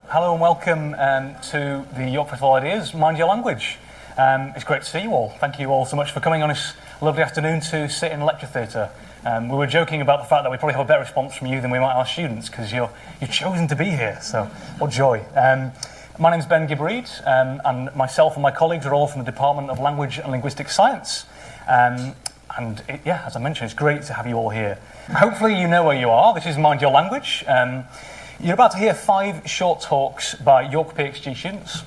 Hello and welcome to the York Festival Ideas Mind Your Language. It's great to see you all. Thank you all so much for coming on this lovely afternoon to sit in the lecture theatre. We were joking about the fact that we probably have a better response from you than we might our students because you've chosen to be here, so what joy. My name's Gibb-Reid, and myself and my colleagues are all from the Department of Language and Linguistic Science. As I mentioned, it's great to have you all here. Hopefully you know where you are. This is Mind Your Language. You're about to hear 5 short talks by York PhD students.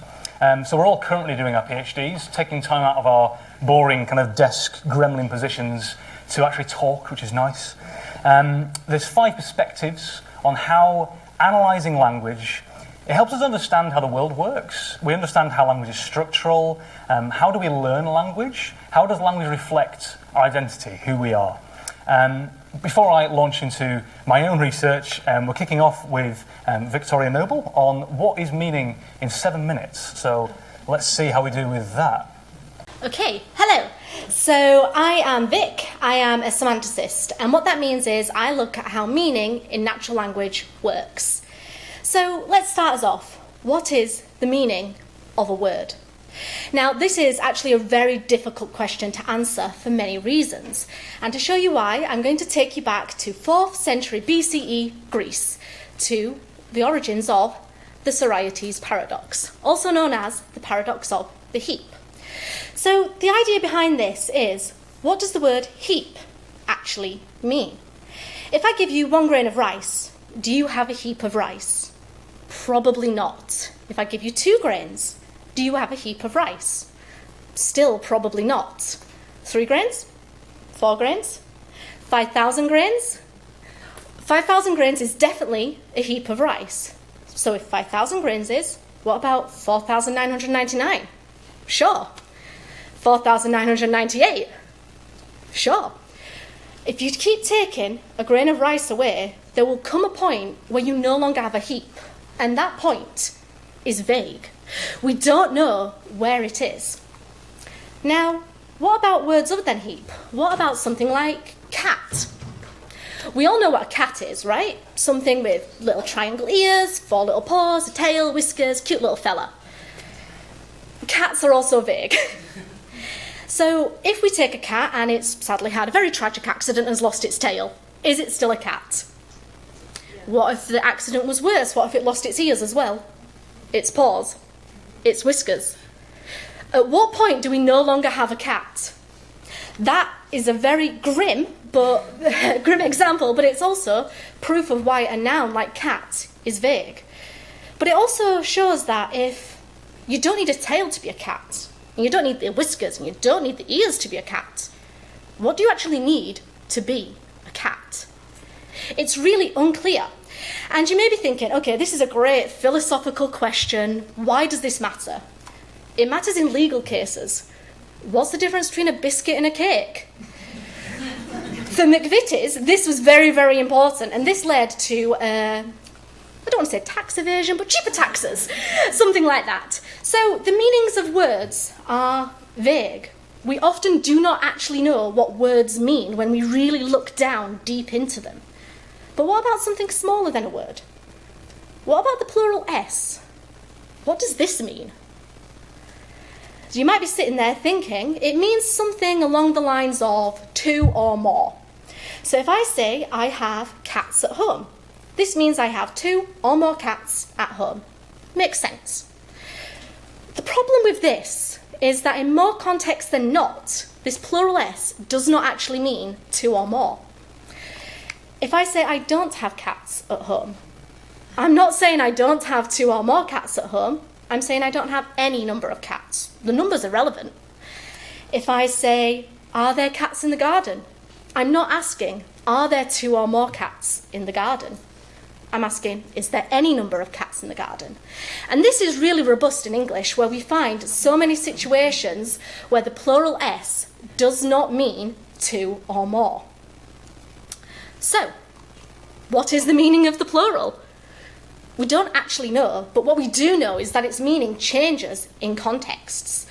So we're all currently doing our PhDs, taking time out of our boring kind of desk gremlin positions to actually talk, which is nice. There's 5 perspectives on how analysing language, it helps us understand how the world works. We understand how language is structural. How do we learn language? How does language reflect our identity, who we are? Before I launch into my own research, we're kicking off with Victoria Noble on what is meaning in 7 minutes. So let's see how we do with that. Okay, hello. So I am Vic. I am a semanticist, and what that means is I look at how meaning in natural language works. So let's start us off. What is the meaning of a word? Now, this is actually a very difficult question to answer for many reasons. And to show you why, I'm going to take you back to 4th century BCE Greece, to the origins of the Sorites paradox, also known as the paradox of the heap. So the idea behind this is, what does the word heap actually mean? If I give you 1 grain of rice, do you have a heap of rice? Probably not. If I give you 2 grains, do you have a heap of rice? Still probably not. 3 grains? 4 grains? 5,000 grains? 5,000 grains is definitely a heap of rice. So if 5,000 grains is, what about 4,999? Sure. 4,998? Sure. If you keep taking a grain of rice away, there will come a point where you no longer have a heap, and that point is vague. We don't know where it is. Now, what about words other than heap? What about something like cat? We all know what a cat is, right? Something with little triangle ears, 4 little paws, a tail, whiskers, cute little fella. Cats are also vague. So if we take a cat and it's sadly had a very tragic accident and has lost its tail, is it still a cat? What if the accident was worse? What if it lost its ears as well? Its paws? Its whiskers? At what point do we no longer have a cat? That is a very grim example, but it's also proof of why a noun like cat is vague. But it also shows that if you don't need a tail to be a cat, and you don't need the whiskers, and you don't need the ears to be a cat, what do you actually need to be a cat? It's really unclear. And you may be thinking, okay, this is a great philosophical question. Why does this matter? It matters in legal cases. What's the difference between a biscuit and a cake? For McVitie's, this was very, very important, and this led to, I don't want to say tax evasion, but cheaper taxes, something like that. So the meanings of words are vague. We often do not actually know what words mean when we really look down deep into them. But what about something smaller than a word? What about the plural s? What does this mean? So you might be sitting there thinking, it means something along the lines of 2 or more. So if I say I have cats at home, this means I have 2 or more cats at home. Makes sense. The problem with this is that in more contexts than not, this plural s does not actually mean 2 or more. If I say I don't have cats at home, I'm not saying I don't have 2 or more cats at home. I'm saying I don't have any number of cats. The number's irrelevant. If I say, are there cats in the garden? I'm not asking, are there 2 or more cats in the garden? I'm asking, is there any number of cats in the garden? And this is really robust in English, where we find so many situations where the plural s does not mean 2 or more. So, what is the meaning of the plural? We don't actually know, but what we do know is that its meaning changes in contexts.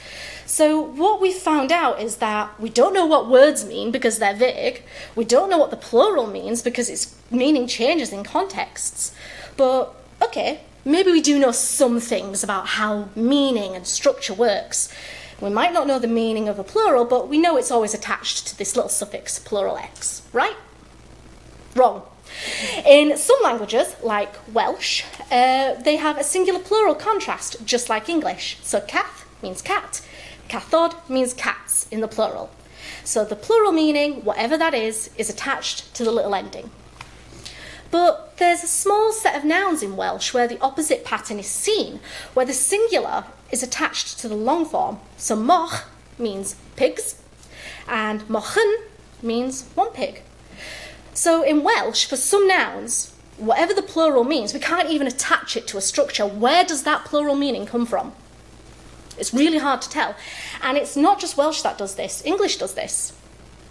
So what we've found out is that we don't know what words mean because they're vague. We don't know what the plural means because its meaning changes in contexts. But, okay, maybe we do know some things about how meaning and structure works. We might not know the meaning of a plural, but we know it's always attached to this little suffix, plural x, right? Wrong. In some languages, like Welsh, they have a singular plural contrast, just like English. So cath means cat, cathod means cats in the plural. So the plural meaning, whatever that is attached to the little ending. But there's a small set of nouns in Welsh where the opposite pattern is seen, where the singular is attached to the long form. So moch means pigs, and mochyn means one pig. So in Welsh, for some nouns, whatever the plural means, we can't even attach it to a structure. Where does that plural meaning come from? It's really hard to tell. And it's not just Welsh that does this. English does this.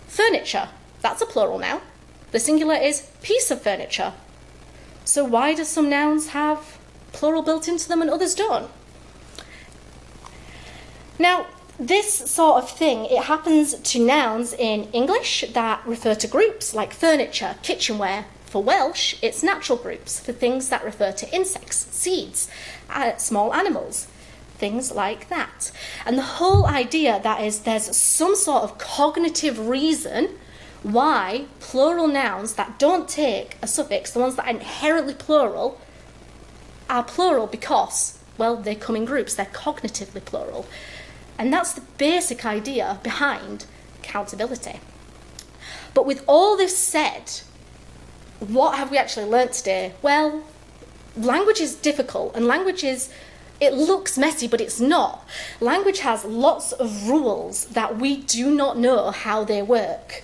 Furniture, that's a plural noun. The singular is piece of furniture. So why do some nouns have plural built into them and others don't? Now, this sort of thing, it happens to nouns in English that refer to groups like furniture, kitchenware. For Welsh, it's natural groups for things that refer to insects, seeds, small animals, things like that. And the whole idea that is there's some sort of cognitive reason why plural nouns that don't take a suffix, the ones that are inherently plural, are plural because, well, they come in groups, they're cognitively plural. And that's the basic idea behind countability. But with all this said, what have we actually learnt today? Well, language is difficult, and it looks messy, but it's not. Language has lots of rules that we do not know how they work.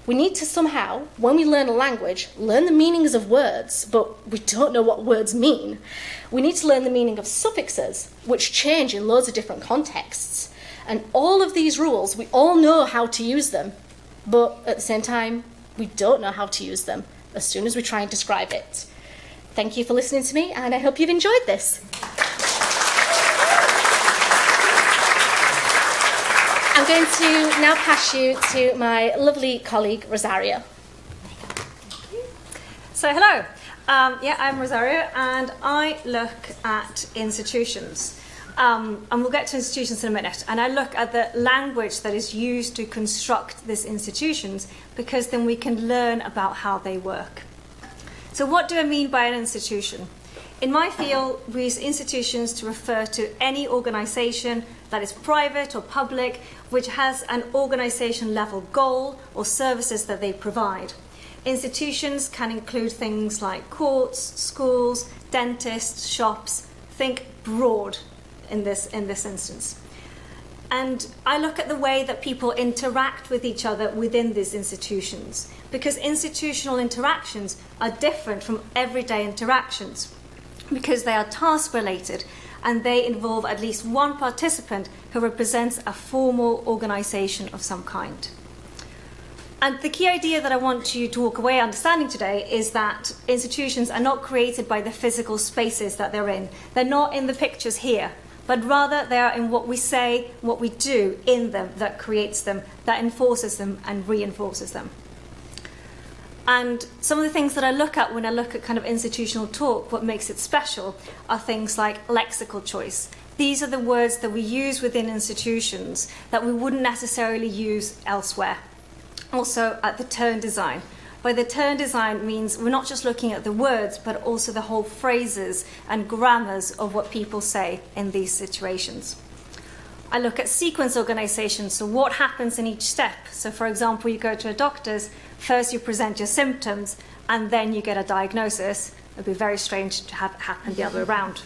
We need to somehow, when we learn a language, learn the meanings of words, but we don't know what words mean. We need to learn the meaning of suffixes, which change in loads of different contexts. And all of these rules, we all know how to use them, but at the same time, we don't know how to use them as soon as we try and describe it. Thank you for listening to me, and I hope you've enjoyed this. I'm going to now pass you to my lovely colleague, Rosario. So, hello. I'm Rosario, and I look at institutions. And we'll get to institutions in a minute. And I look at the language that is used to construct these institutions, because then we can learn about how they work. So what do I mean by an institution? In my field, we use institutions to refer to any organisation that is private or public, which has an organisation level goal or services that they provide. Institutions can include things like courts, schools, dentists, shops. Think broad in this instance. And I look at the way that people interact with each other within these institutions, because institutional interactions are different from everyday interactions, because they are task related and they involve at least one participant who represents a formal organisation of some kind. And the key idea that I want you to walk away understanding today is that institutions are not created by the physical spaces that they're in. They're not in the pictures here, but rather they are in what we say, what we do in them that creates them, that enforces them and reinforces them. And some of the things that I look at when I look at kind of institutional talk, what makes it special, are things like lexical choice. These are the words that we use within institutions that we wouldn't necessarily use elsewhere. Also, at the turn design. By the turn design means we're not just looking at the words, but also the whole phrases and grammars of what people say in these situations. I look at sequence organisation, so what happens in each step. So for example, you go to a doctor's, first you present your symptoms, and then you get a diagnosis. It would be very strange to have it happen the other way around.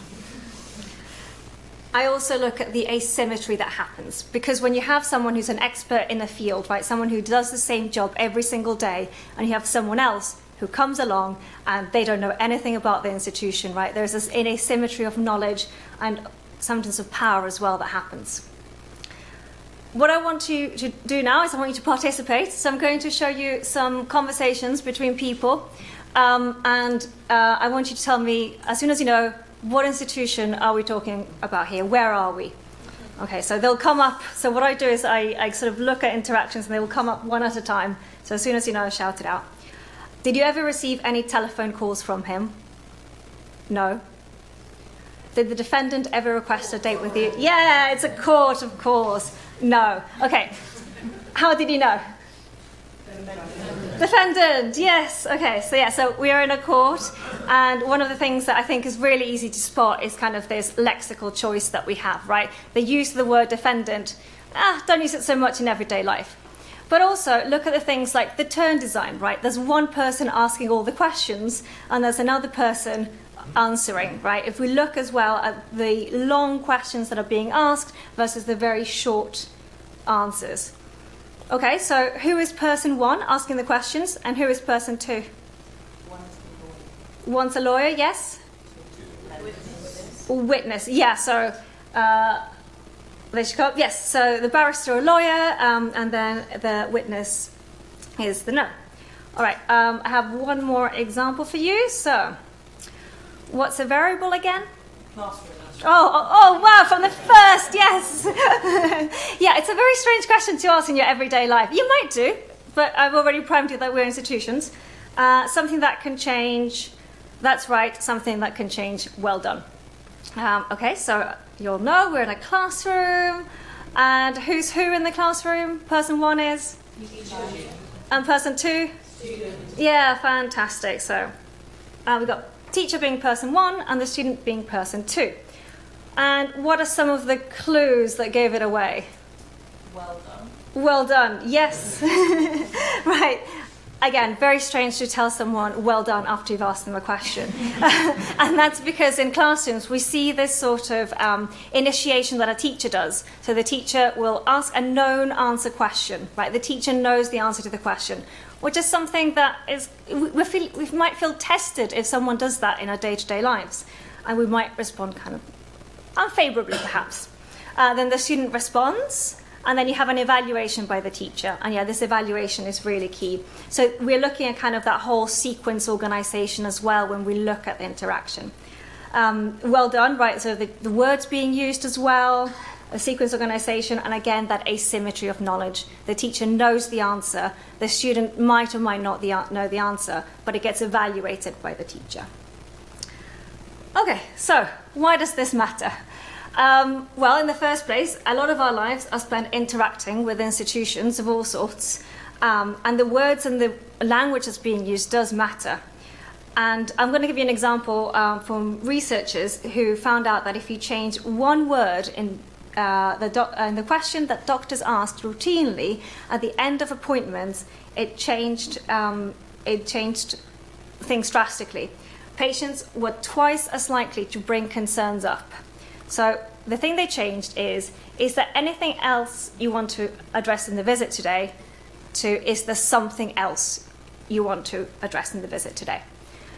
I also look at the asymmetry that happens, because when you have someone who's an expert in a field, right, someone who does the same job every single day, and you have someone else who comes along and they don't know anything about the institution, right, there's this asymmetry of knowledge and sometimes of power as well that happens. What I want you to do now is I want you to participate. So I'm going to show you some conversations between people, and I want you to tell me, as soon as you know, what institution are we talking about here? Where are we? Okay, so they'll come up. So what I do is I sort of look at interactions and they will come up one at a time. So as soon as you know, shout it out. Did you ever receive any telephone calls from him? No? Did the defendant ever request a date with you? Yeah, it's a court, of course. No. Okay. How did you know? Defendant, yes. Okay, so we are in a court, and one of the things that I think is really easy to spot is kind of this lexical choice that we have, right? The use of the word defendant, don't use it so much in everyday life. But also, look at the things like the turn design, right? There's one person asking all the questions, and there's another person answering, right? If we look as well at the long questions that are being asked versus the very short answers. Okay, so who is person one asking the questions, and who is person two? One's a lawyer, yes? Witness, yeah, so they should go up. Yes, so the barrister or lawyer, and then the witness is the no. All right, I have one more example for you. So, what's a variable again? Oh, wow, from the first, yes. Yeah, it's a very strange question to ask in your everyday life. You might do, but I've already primed you that we're institutions. Something that can change, that's right, something that can change, well done. Okay, so you'll know we're in a classroom, and who's who in the classroom? Person one is? And person two? Student. Yeah, fantastic. So we've got teacher being person one and the student being person two. And what are some of the clues that gave it away? Well done. Well done, yes. Right. Again, very strange to tell someone well done after you've asked them a question. And that's because in classrooms we see this sort of initiation that a teacher does. So the teacher will ask a known answer question, right? The teacher knows the answer to the question, which is something that is, we might feel tested if someone does that in our day-to-day lives. And we might respond kind of unfavorably, perhaps. Then the student responds, and then you have an evaluation by the teacher. And yeah, this evaluation is really key. So we're looking at kind of that whole sequence organization as well when we look at the interaction. Well done, right? So the words being used as well, a sequence organization, and again, that asymmetry of knowledge. The teacher knows the answer. The student might or might not know the answer, but it gets evaluated by the teacher. Okay, so why does this matter? Well, in the first place, a lot of our lives are spent interacting with institutions of all sorts, and the words and the language that's being used does matter. And I'm going to give you an example from researchers who found out that if you change one word in the question that doctors asked routinely at the end of appointments, it changed things drastically. Patients were twice as likely to bring concerns up. So the thing they changed is there anything else you want to address in the visit today, to is there something else you want to address in the visit today?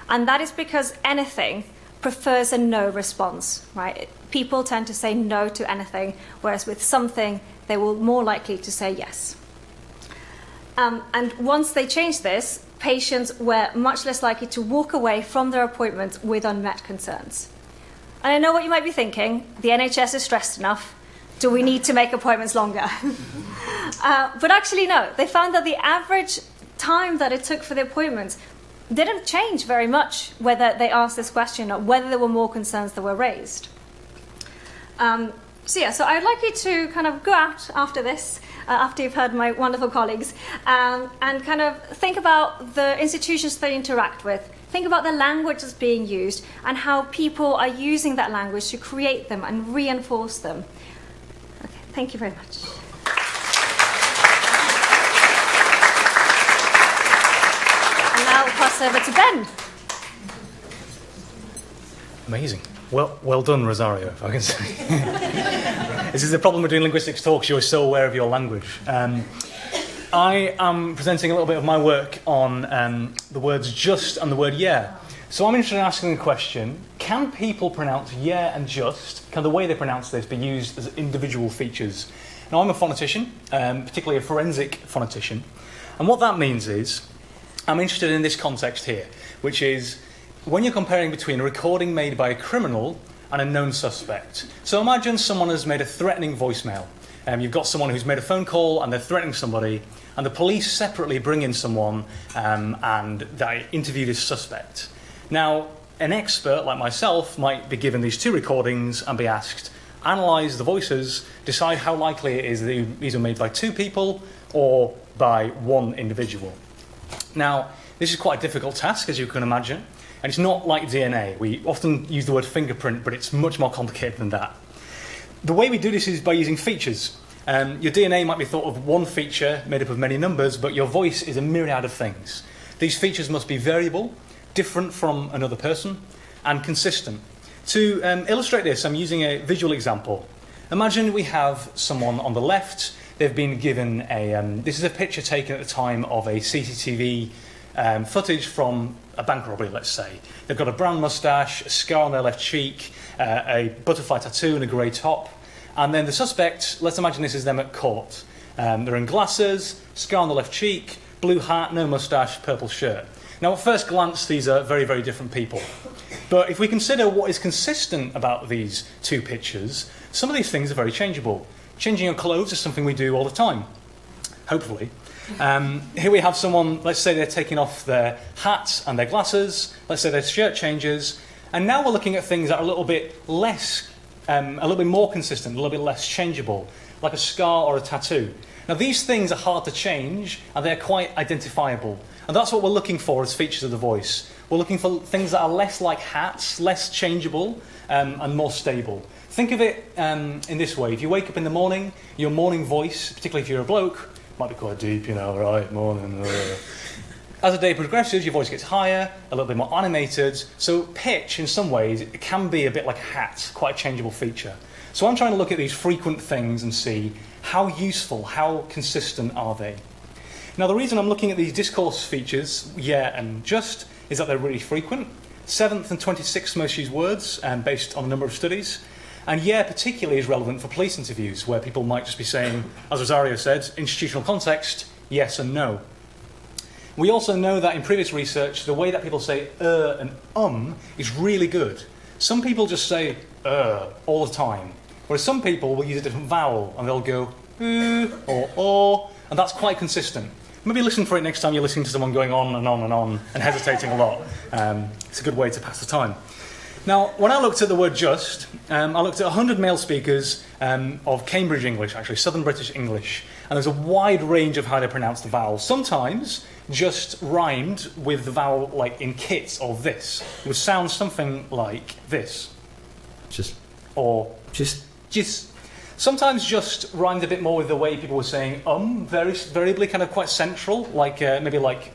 And that is because anything prefers a no response, right? People tend to say no to anything, whereas with something, they will more likely to say yes. And once they changed this, patients were much less likely to walk away from their appointments with unmet concerns. And I know what you might be thinking, the NHS is stressed enough, do we need to make appointments longer? But actually no, they found that the average time that it took for the appointments didn't change very much whether they asked this question or whether there were more concerns that were raised. So I'd like you to kind of go out after this, after you've heard my wonderful colleagues, and kind of think about the institutions they interact with. Think about the language that's being used and how people are using that language to create them and reinforce them. Okay, thank you very much. And now I'll pass over to Ben. Amazing. Well done, Rosario, if I can say. This is the problem with doing linguistics talks, you're so aware of your language. I am presenting a little bit of my work on the words just and the word yeah. So I'm interested in asking the question, can people pronounce yeah and just, can the way they pronounce this be used as individual features? Now I'm a phonetician, particularly a forensic phonetician, and what that means is, I'm interested in this context here, which is when you're comparing between a recording made by a criminal and a known suspect. So imagine someone has made a threatening voicemail. You've got someone who's made a phone call and they're threatening somebody, and the police separately bring in someone and they interview this suspect. Now, an expert like myself might be given these 2 recordings and be asked, analyse the voices, decide how likely it is that these were made by 2 people or by 1 individual. Now, this is quite a difficult task, as you can imagine, and it's not like DNA. We often use the word fingerprint, but it's much more complicated than that. The way we do this is by using features. Your DNA might be thought of 1 feature made up of many numbers, but your voice is a myriad of things. These features must be variable, different from another person, and consistent. To illustrate this, I'm using a visual example. Imagine we have someone on the left. They've been given this is a picture taken at the time of a CCTV footage from a bank robbery, let's say. They've got a brown moustache, a scar on their left cheek, a butterfly tattoo and a grey top. And then the suspect, let's imagine this is them at court. They're in glasses, scar on the left cheek, blue hat, no moustache, purple shirt. Now, at first glance, these are very, very different people. But if we consider what is consistent about these 2 pictures, some of these things are very changeable. Changing your clothes is something we do all the time, hopefully. Here we have someone, let's say they're taking off their hat and their glasses, let's say their shirt changes, and now we're looking at things that are a little bit less, a little bit more consistent, a little bit less changeable, like a scar or a tattoo. Now, these things are hard to change, and they're quite identifiable. And that's what we're looking for as features of the voice. We're looking for things that are less like hats, less changeable, and more stable. Think of it in this way. If you wake up in the morning, your morning voice, particularly if you're a bloke, might be quite deep, right, morning. As the day progresses, your voice gets higher, a little bit more animated. So pitch, in some ways, it can be a bit like a hat, quite a changeable feature. So I'm trying to look at these frequent things and see how useful, how consistent are they. Now, the reason I'm looking at these discourse features, yeah and just, is that they're really frequent. 7th and 26th most used words, based on a number of studies. And yeah, particularly is relevant for police interviews, where people might just be saying, as Rosario said, institutional context, yes and no. We also know that in previous research, the way that people say and is really good. Some people just say all the time, whereas some people will use a different vowel, and they'll go or, and that's quite consistent. Maybe listen for it next time you're listening to someone going on and on and on and hesitating a lot. It's a good way to pass the time. Now, when I looked at the word just, I looked at 100 male speakers of Cambridge English, actually, Southern British English, and there's a wide range of how they pronounce the vowels. Sometimes just rhymed with the vowel like in kits or this. It would sound something like this. Just. Or Just. Sometimes just rhymed a bit more with the way people were saying very variably, kind of quite central, like maybe like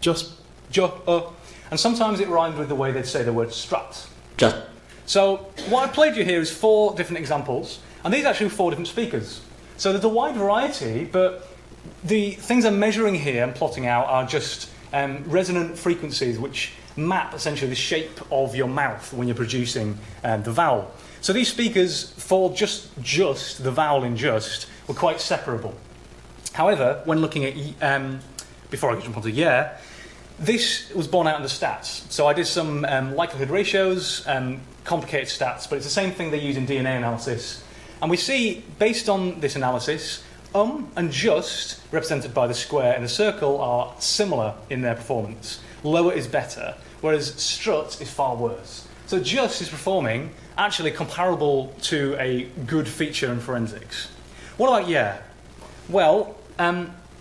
Just. And sometimes it rhymed with the way they'd say the word strut. Just. So what I've played you here is 4 different examples, and these are actually 4 different speakers. So there's a wide variety, but the things I'm measuring here and plotting out are just resonant frequencies which map essentially the shape of your mouth when you're producing the vowel. So these speakers for just the vowel in just were quite separable. However, when looking at before I jump onto yeah, this was borne out in the stats. So I did some likelihood ratios, complicated stats, but it's the same thing they use in DNA analysis. And we see, based on this analysis, and just, represented by the square and the circle, are similar in their performance. Lower is better, whereas strut is far worse. So just is performing actually comparable to a good feature in forensics. What about yeah? Well,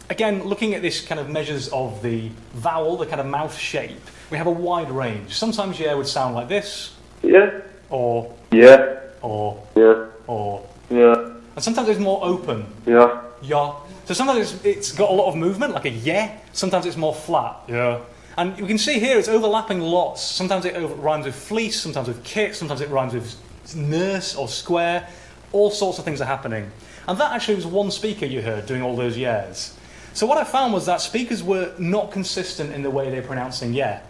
again, looking at this kind of measures of the vowel, the kind of mouth shape, we have a wide range. Sometimes yeah would sound like this. Yeah. Or Yeah. or Yeah. or Yeah. and sometimes it's more open. Yeah. Yeah. So sometimes it's got a lot of movement, like a yeah. Sometimes it's more flat. Yeah. And you can see here it's overlapping lots. Sometimes it rhymes with fleece, sometimes with kit, sometimes it rhymes with nurse or square. All sorts of things are happening. And that actually was one speaker you heard doing all those yeahs. So what I found was that speakers were not consistent in the way they're pronouncing yeah.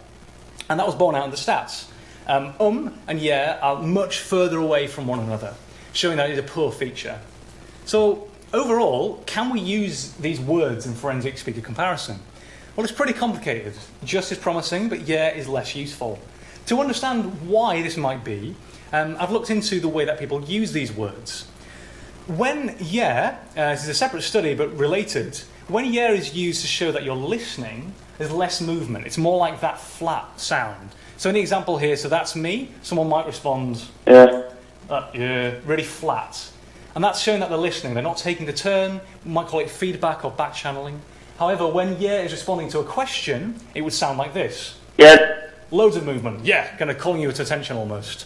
And that was borne out in the stats. And yeah are much further away from one another, showing that it's a poor feature. So overall, can we use these words in forensic speaker comparison? Well, it's pretty complicated. Just is promising, but yeah is less useful. To understand why this might be, I've looked into the way that people use these words. When yeah, this is a separate study but related, when yeah is used to show that you're listening, there's less movement. It's more like that flat sound. So in the example here, so that's me. Someone might respond, yeah, really flat. And that's showing that they're listening. They're not taking the turn. We might call it feedback or back channeling. However, when yeah is responding to a question, it would sound like this. Yeah. Loads of movement. Yeah, kind of calling you to attention almost.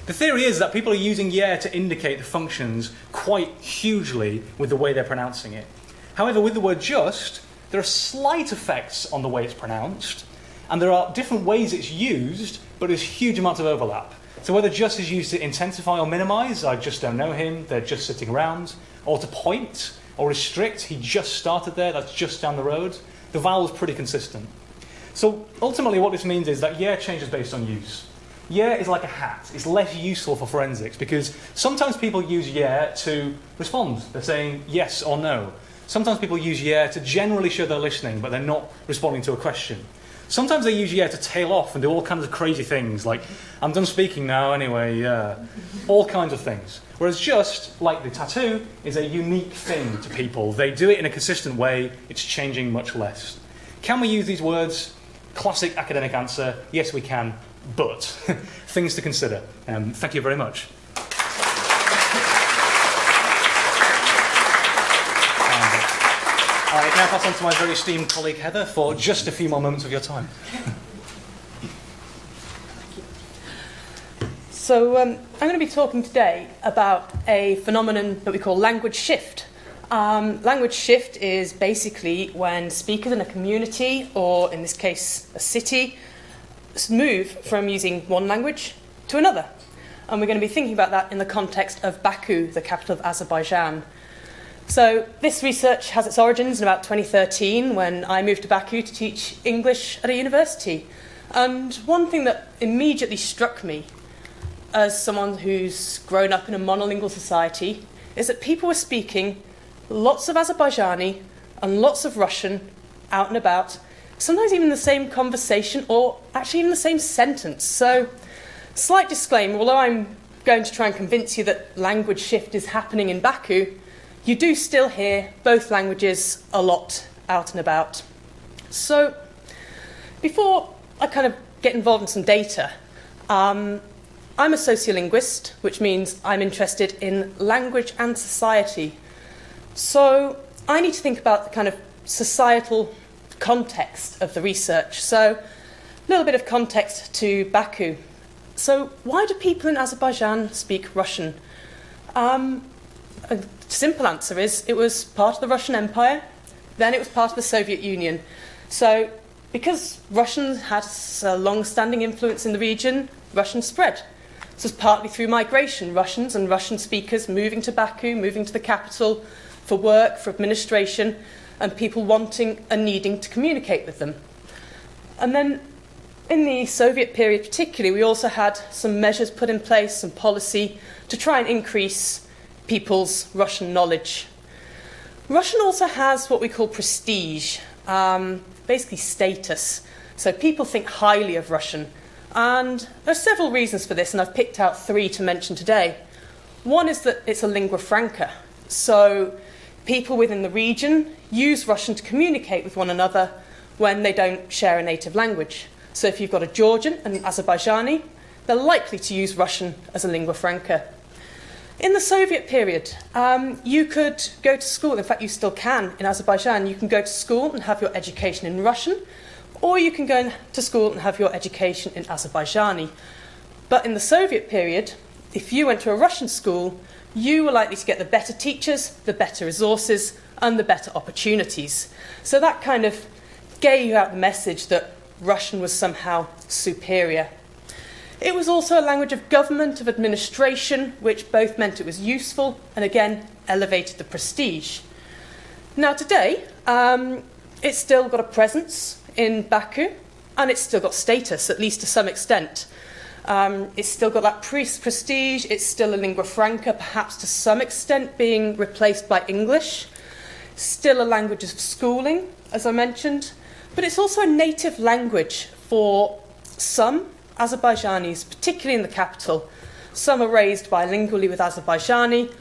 The theory is that people are using yeah to indicate the functions quite hugely with the way they're pronouncing it. However, with the word just, there are slight effects on the way it's pronounced, and there are different ways it's used, but there's huge amounts of overlap. So whether just is used to intensify or minimise, I just don't know him, they're just sitting around, or to point, or restrict, he just started there, that's just down the road, the vowel's pretty consistent. So ultimately what this means is that yeah changes based on use. Yeah is like a hat. It's less useful for forensics because sometimes people use yeah to respond. They're saying yes or no. Sometimes people use yeah to generally show they're listening, but they're not responding to a question. Sometimes they use yeah to tail off and do all kinds of crazy things, like, I'm done speaking now anyway, yeah. All kinds of things. Whereas just, like the tattoo, is a unique thing to people. They do it in a consistent way, it's changing much less. Can we use these words? Classic academic answer, yes we can, but things to consider. Thank you very much. I now pass on to my very esteemed colleague Heather for just a few more moments of your time. So I'm going to be talking today about a phenomenon that we call language shift. Language shift is basically when speakers in a community, or in this case a city, move from using one language to another. And we're going to be thinking about that in the context of Baku, the capital of Azerbaijan. So this research has its origins in about 2013 when I moved to Baku to teach English at a university. And one thing that immediately struck me as someone who's grown up in a monolingual society is that people were speaking lots of Azerbaijani and lots of Russian out and about, sometimes even the same conversation or actually even the same sentence. So, slight disclaimer, although I'm going to try and convince you that language shift is happening in Baku, you do still hear both languages a lot out and about. So, before I kind of get involved in some data, I'm a sociolinguist, which means I'm interested in language and society. So I need to think about the kind of societal context of the research. So a little bit of context to Baku. So why do people in Azerbaijan speak Russian? A simple answer is it was part of the Russian Empire, then it was part of the Soviet Union. So because Russian had a long-standing influence in the region, Russian spread. This was partly through migration, Russians and Russian speakers moving to Baku, moving to the capital, for work, for administration, and people wanting and needing to communicate with them. And then in the Soviet period particularly, we also had some measures put in place, some policy, to try and increase people's Russian knowledge. Russian also has what we call prestige, basically status. So people think highly of Russian. And there are several reasons for this, and I've picked out 3 to mention today. One is that it's a lingua franca. So people within the region use Russian to communicate with one another when they don't share a native language. So if you've got a Georgian and an Azerbaijani, they're likely to use Russian as a lingua franca. In the Soviet period, you could go to school, in fact you still can in Azerbaijan, you can go to school and have your education in Russian, or you can go to school and have your education in Azerbaijani. But in the Soviet period, if you went to a Russian school, you were likely to get the better teachers, the better resources, and the better opportunities. So that kind of gave out the message that Russian was somehow superior. It was also a language of government, of administration, which both meant it was useful and again elevated the prestige. Now today, it's still got a presence in Baku, and it's still got status, at least to some extent. It's still got that prestige, it's still a lingua franca, perhaps to some extent being replaced by English. Still a language of schooling, as I mentioned, but it's also a native language for some Azerbaijanis, particularly in the capital. Some are raised bilingually with Azerbaijani,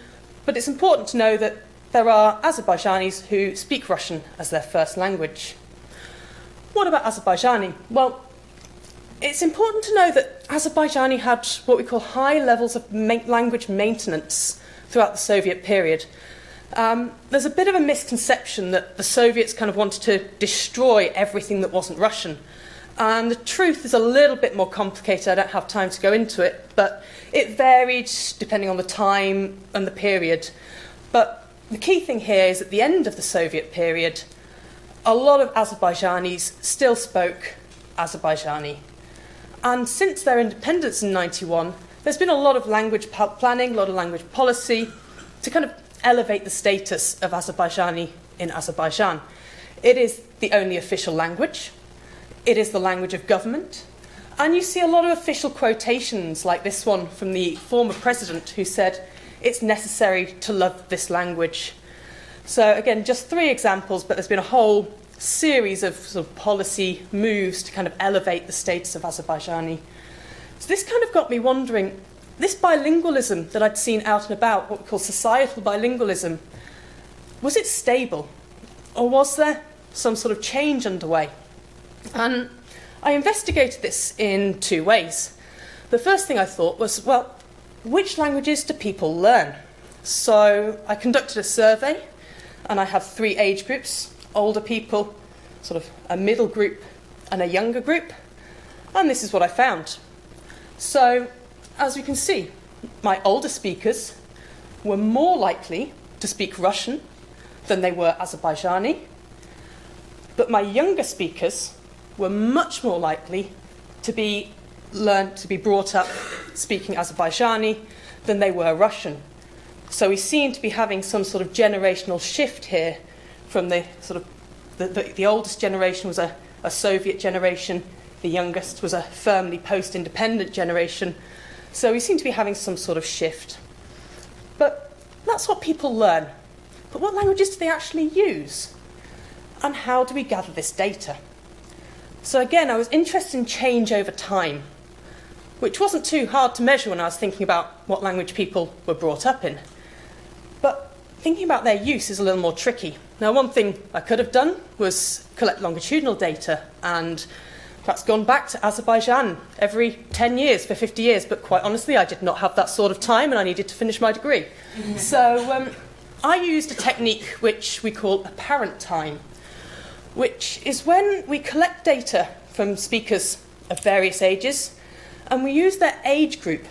but it's important to know that there are Azerbaijanis who speak Russian as their first language. what about Azerbaijani? Well, it's important to know that Azerbaijani had what we call high levels of language maintenance throughout the Soviet period. There's a bit of a misconception that the Soviets kind of wanted to destroy everything that wasn't Russian. And the truth is a little bit more complicated. I don't have time to go into it, but it varied depending on the time and the period. But the key thing here is at the end of the Soviet period, a lot of Azerbaijanis still spoke Azerbaijani. And since their independence in 91, there's been a lot of language planning, a lot of language policy to kind of elevate the status of Azerbaijani in Azerbaijan. It is the only official language. It is the language of government. And you see a lot of official quotations like this one from the former president who said, it's necessary to love this language. So again, just 3 examples, but there's been a whole series of sort of policy moves to kind of elevate the status of Azerbaijani. So this kind of got me wondering, this bilingualism that I'd seen out and about, what we call societal bilingualism, was it stable? Or was there some sort of change underway? And I investigated this in 2 ways. The first thing I thought was, well, which languages do people learn? So I conducted a survey, and I have 3 age groups: older people, sort of a middle group, and a younger group. And this is what I found. So, as we can see, my older speakers were more likely to speak Russian than they were Azerbaijani. But my younger speakers were much more likely to be brought up speaking Azerbaijani than they were Russian. So we seem to be having some sort of generational shift here from the sort of the oldest generation was a Soviet generation, the youngest was a firmly post-independent generation. So we seem to be having some sort of shift. But that's what people learn. But what languages do they actually use? And how do we gather this data? So again, I was interested in change over time, which wasn't too hard to measure when I was thinking about what language people were brought up in. But thinking about their use is a little more tricky. Now, one thing I could have done was collect longitudinal data and perhaps gone back to Azerbaijan every 10 years for 50 years, but quite honestly, I did not have that sort of time and I needed to finish my degree. So I used a technique which we call apparent time, which is when we collect data from speakers of various ages and we use their age group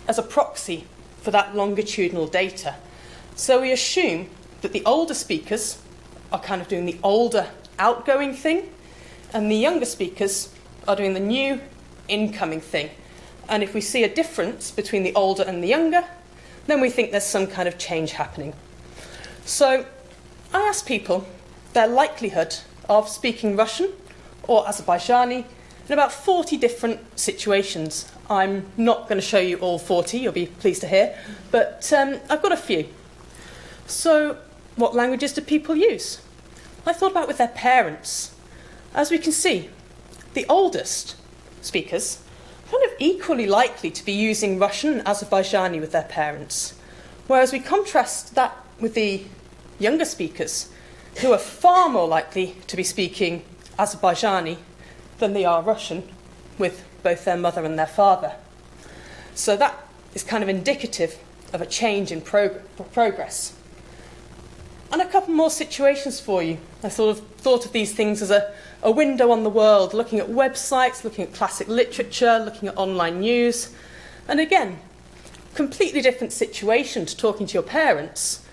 as a proxy for that longitudinal data. So we assume that the older speakers are kind of doing the older outgoing thing and the younger speakers are doing the new incoming thing. And if we see a difference between the older and the younger, then we think there's some kind of change happening. So I asked people their likelihood of speaking Russian or Azerbaijani in about 40 different situations. I'm not going to show you all 40, you'll be pleased to hear, but I've got a few. So what languages do people use? I thought about with their parents. As we can see, the oldest speakers are kind of equally likely to be using Russian and Azerbaijani with their parents, whereas we contrast that with the younger speakers, who are far more likely to be speaking Azerbaijani than they are Russian with both their mother and their father. So that is kind of indicative of a change in progress. And a couple more situations for you. I sort of thought of these things as a window on the world, looking at websites, looking at classic literature, looking at online news. And again, completely different situation to talking to your parents.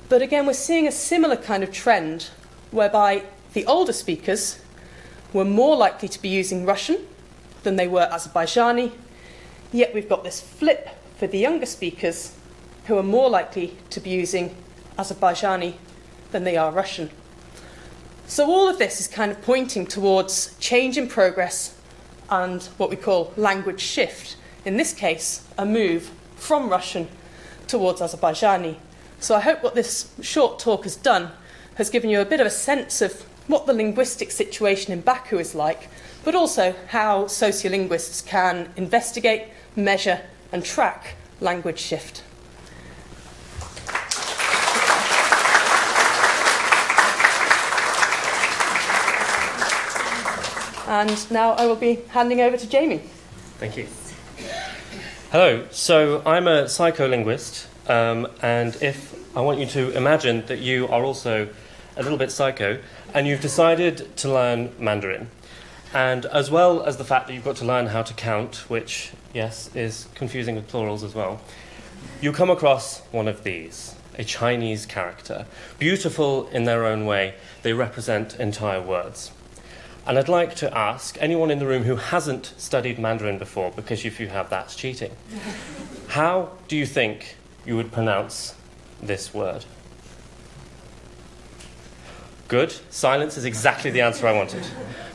But again, we're seeing a similar kind of trend whereby the older speakers were more likely to be using Russian than they were Azerbaijani, yet we've got this flip for the younger speakers who are more likely to be using Azerbaijani than they are Russian. So all of this is kind of pointing towards change in progress and what we call language shift. In this case, a move from Russian towards Azerbaijani. So I hope what this short talk has done has given you a bit of a sense of what the linguistic situation in Baku is like, but also how sociolinguists can investigate, measure and track language shift. And now I will be handing over to Jamie. Thank you. Hello, so I'm a psycholinguist, and if I want you to imagine that you are also a little bit psycho, and you've decided to learn Mandarin, and as well as the fact that you've got to learn how to count, which, yes, is confusing with plurals as well, you come across one of these, a Chinese character. Beautiful in their own way, they represent entire words. And I'd like to ask anyone in the room who hasn't studied Mandarin before, because if you have, that's cheating. How do you think you would pronounce this word? Good. Silence is exactly the answer I wanted.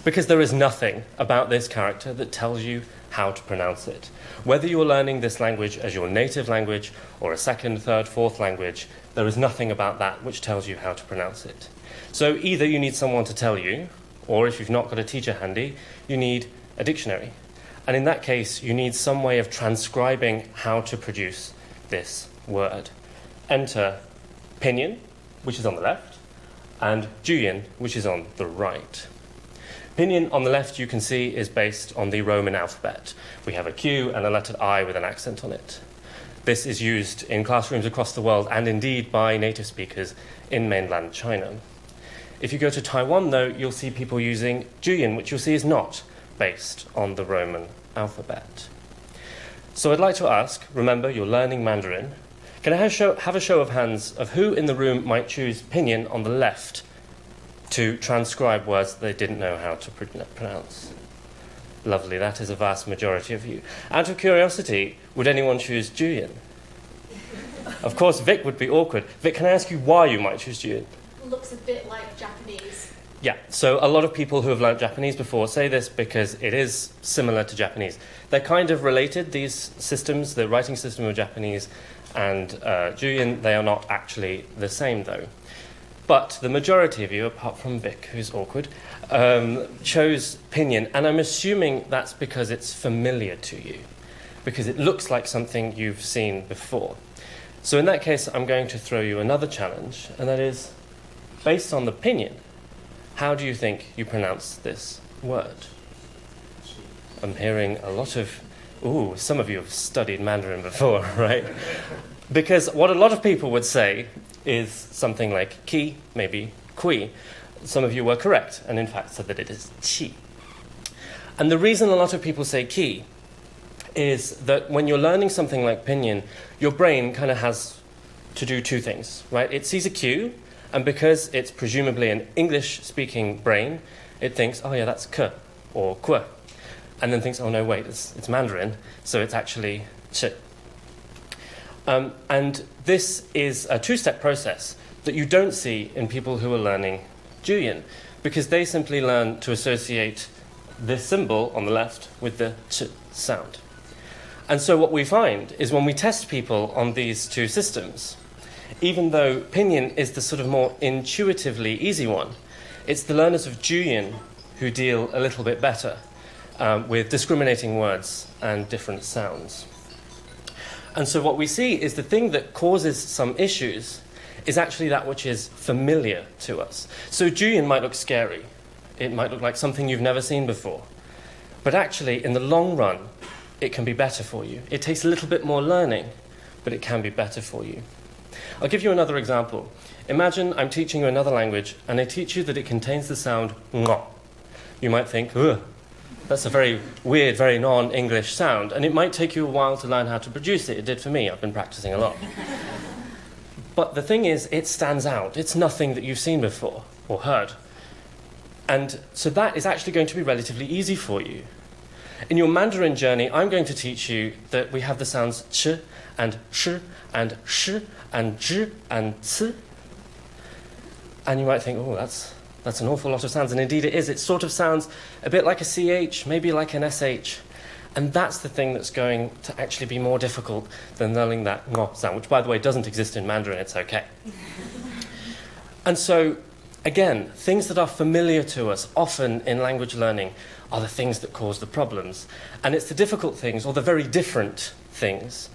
Because there is nothing about this character that tells you how to pronounce it. Whether you're learning this language as your native language or a second, third, fourth language, there is nothing about that which tells you how to pronounce it. So either you need someone to tell you, or if you've not got a teacher handy, you need a dictionary. And in that case, you need some way of transcribing how to produce this word. Enter pinyin, which is on the left, and juyin, which is on the right. Pinyin on the left, you can see, is based on the Roman alphabet. We have a Q and a letter I with an accent on it. This is used in classrooms across the world and indeed by native speakers in mainland China. If you go to Taiwan, though, you'll see people using juyin, which you'll see is not based on the Roman alphabet. So I'd like to ask, remember, you're learning Mandarin. Can I have a show of hands of who in the room might choose pinyin on the left to transcribe words that they didn't know how to pronounce? Lovely, that is a vast majority of you. Out of curiosity, would anyone choose juyin? Of course, Vic would be awkward. Vic, can I ask you why you might choose juyin? Looks a bit like Japanese. Yeah, so a lot of people who have learnt Japanese before say this because it is similar to Japanese. They're kind of related, these systems, the writing system of Japanese and juyin. They are not actually the same, though. But the majority of you, apart from Vic, who's awkward, chose pinyin, and I'm assuming that's because it's familiar to you, because it looks like something you've seen before. So in that case, I'm going to throw you another challenge, and that is, based on the pinyin, how do you think you pronounce this word? I'm hearing a lot of, some of you have studied Mandarin before, right? Because what a lot of people would say is something like ki, maybe kui. Some of you were correct, and in fact said that it is qi. And the reason a lot of people say ki is that when you're learning something like pinyin, your brain kind of has to do two things, right? It sees a Q, and because it's presumably an English-speaking brain, it thinks, oh yeah, that's k or kwe. And then thinks, oh no, wait, it's Mandarin, so it's actually ch. And this is a two-step process that you don't see in people who are learning juyin, because they simply learn to associate this symbol on the left with the ch sound. And so what we find is when we test people on these two systems, even though pinyin is the sort of more intuitively easy one, it's the learners of juyin who deal a little bit better with discriminating words and different sounds. And so what we see is the thing that causes some issues is actually that which is familiar to us. So juyin might look scary. It might look like something you've never seen before. But actually, in the long run, it can be better for you. It takes a little bit more learning, but it can be better for you. I'll give you another example. Imagine I'm teaching you another language, and I teach you that it contains the sound ngo. You might think, ugh, that's a very weird, very non-English sound, and it might take you a while to learn how to produce it. It did for me. I've been practicing a lot. But the thing is, it stands out. It's nothing that you've seen before or heard. And so that is actually going to be relatively easy for you. In your Mandarin journey, I'm going to teach you that we have the sounds ch and sh and sh and zh and c. And you might think, oh, that's an awful lot of sounds. And indeed it is. It sort of sounds a bit like a ch, maybe like an sh. And that's the thing that's going to actually be more difficult than learning that ngo sound, which, by the way, doesn't exist in Mandarin. It's okay. And so, again, things that are familiar to us, often in language learning, are the things that cause the problems. And it's the difficult things, or the very different things,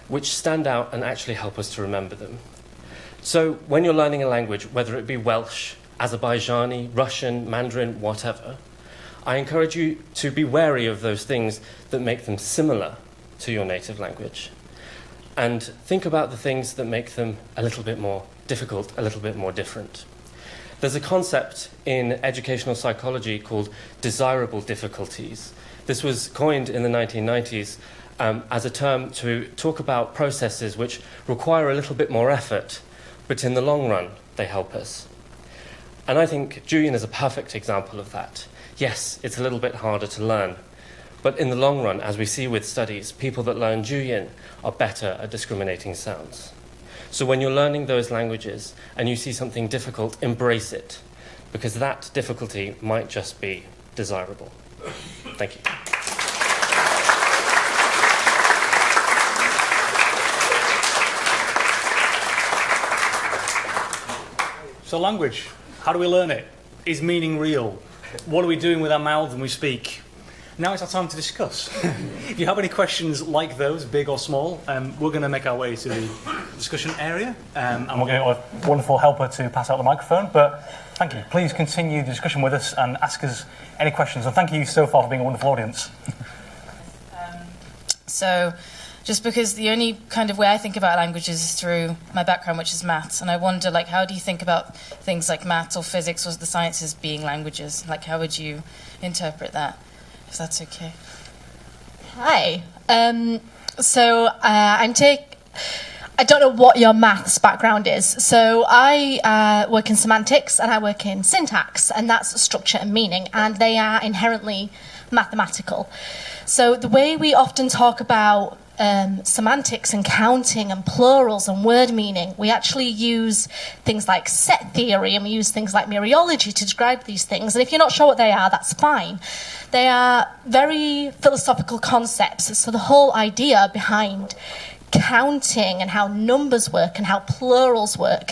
which stand out and actually help us to remember them. So when you're learning a language, whether it be Welsh, Azerbaijani, Russian, Mandarin, whatever, I encourage you to be wary of those things that make them similar to your native language. And think about the things that make them a little bit more difficult, a little bit more different. There's a concept in educational psychology called desirable difficulties. This was coined in the 1990s as a term to talk about processes which require a little bit more effort, but in the long run, they help us. And I think Julian is a perfect example of that. Yes, it's a little bit harder to learn, but in the long run, as we see with studies, people that learn Julian are better at discriminating sounds. So when you're learning those languages and you see something difficult, embrace it, because that difficulty might just be desirable. Thank you. So language, how do we learn it? Is meaning real? What are we doing with our mouths when we speak? Now it's our time to discuss. If you have any questions like those, big or small, we're going to make our way to the discussion area, and we're going to get a wonderful helper to pass out the microphone. But thank you. Please continue the discussion with us and ask us any questions. And thank you so far for being a wonderful audience. So, just because the only kind of way I think about languages is through my background, which is maths, and I wonder, like, how do you think about things like maths or physics or the sciences being languages? Like, how would you interpret that, if that's okay? Hi. I don't know what your maths background is. So I work in semantics and I work in syntax, and that's structure and meaning, and they are inherently mathematical. So the way we often talk about semantics and counting and plurals and word meaning, we actually use things like set theory, and we use things like mereology to describe these things. And if you're not sure what they are, that's fine. They are very philosophical concepts. So the whole idea behind counting and how numbers work and how plurals work,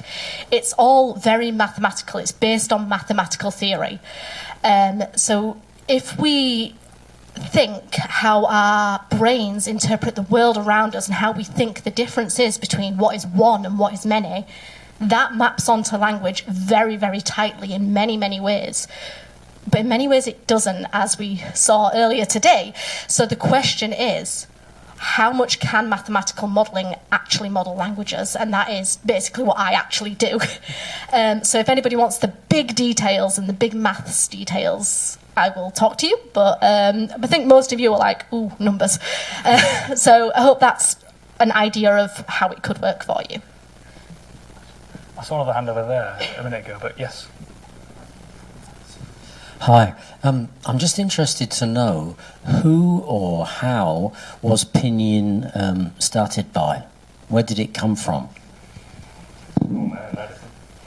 it's all very mathematical. It's based on mathematical theory. So if we think how our brains interpret the world around us and how we think the difference is between what is one and what is many, that maps onto language very, very tightly in many, many ways. But in many ways it doesn't, as we saw earlier today. So the question is, how much can mathematical modelling actually model languages? And that is basically what I actually do. So if anybody wants the big details and the big maths details, I will talk to you, but I think most of you are like, ooh, numbers. So I hope that's an idea of how it could work for you. I saw another hand over there a minute ago, but yes. Hi, I'm just interested to know who or how was Pinyin started by? Where did it come from?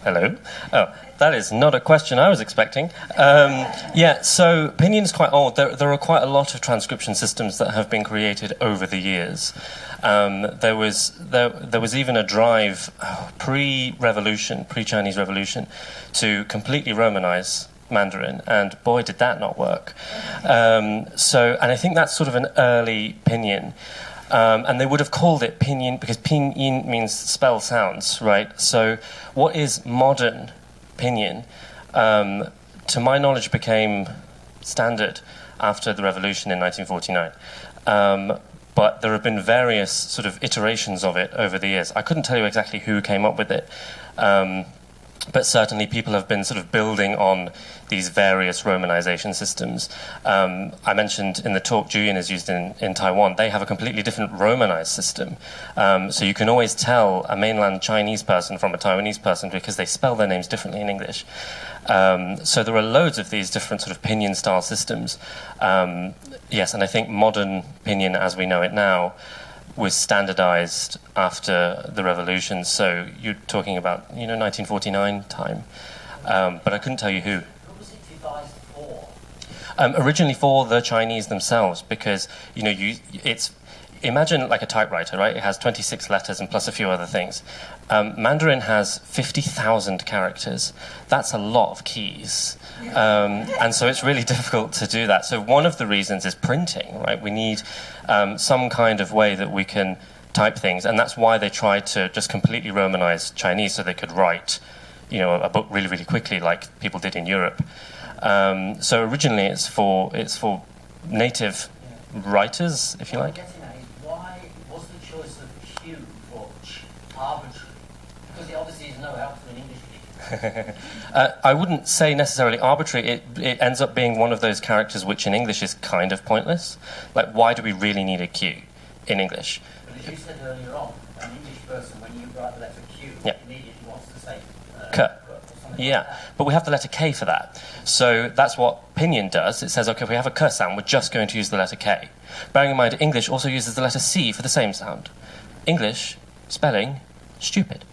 Hello. Oh, that is not a question I was expecting. So Pinyin quite old. There are quite a lot of transcription systems that have been created over the years. There was even a drive pre-revolution, pre-Chinese revolution, to completely Romanize Mandarin, and boy, did that not work. And I think that's sort of an early Pinyin. And they would have called it Pinyin because Pinyin means spell sounds, right? So what is modern Pinyin, to my knowledge, became standard after the revolution in 1949. But there have been various sort of iterations of it over the years. I couldn't tell you exactly who came up with it, but certainly people have been sort of building on these various Romanization systems. I mentioned in the talk Julian is used in Taiwan. They have a completely different Romanized system. So you can always tell a mainland Chinese person from a Taiwanese person because they spell their names differently in English. So there are loads of these different sort of Pinyin style systems. Yes, and I think modern Pinyin as we know it now was standardized after the revolution. So you're talking about 1949 time. But I couldn't tell you who. Who was it devised for? Originally for the Chinese themselves, because it's imagine like a typewriter, right? It has 26 letters and plus a few other things. Mandarin has 50,000 characters. That's a lot of keys. And so it's really difficult to do that. So one of the reasons is printing, right? We need some kind of way that we can type things, and that's why they tried to just completely Romanize Chinese so they could write, a book really, really quickly like people did in Europe. So originally it's for native writers, if you like. Why was the choice of Q for ch arbitrary? Because the odyssey is no help to an English speaker. I wouldn't say necessarily arbitrary. It ends up being one of those characters which in English is kind of pointless. Like, why do we really need a Q in English? But as you said earlier on, an English person, when you write the letter Q, immediately wants to say K. or something like that. But we have the letter K for that. So that's what Pinyin does. It says, okay, if we have a K sound, we're just going to use the letter K. Bearing in mind, English also uses the letter C for the same sound. English, spelling, stupid.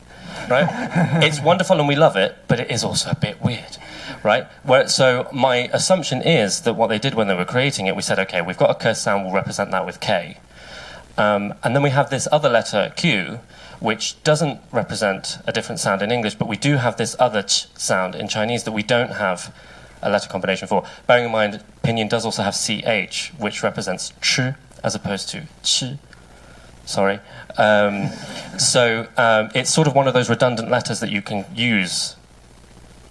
Right? It's wonderful and we love it, but it is also a bit weird. Right? So my assumption is that what they did when they were creating it, we said, okay, we've got a K sound, we'll represent that with K. And then we have this other letter, Q, which doesn't represent a different sound in English, but we do have this other ch sound in Chinese that we don't have a letter combination for. Bearing in mind, Pinyin does also have CH, which represents ch as opposed to ch. Sorry. So it's sort of one of those redundant letters that you can use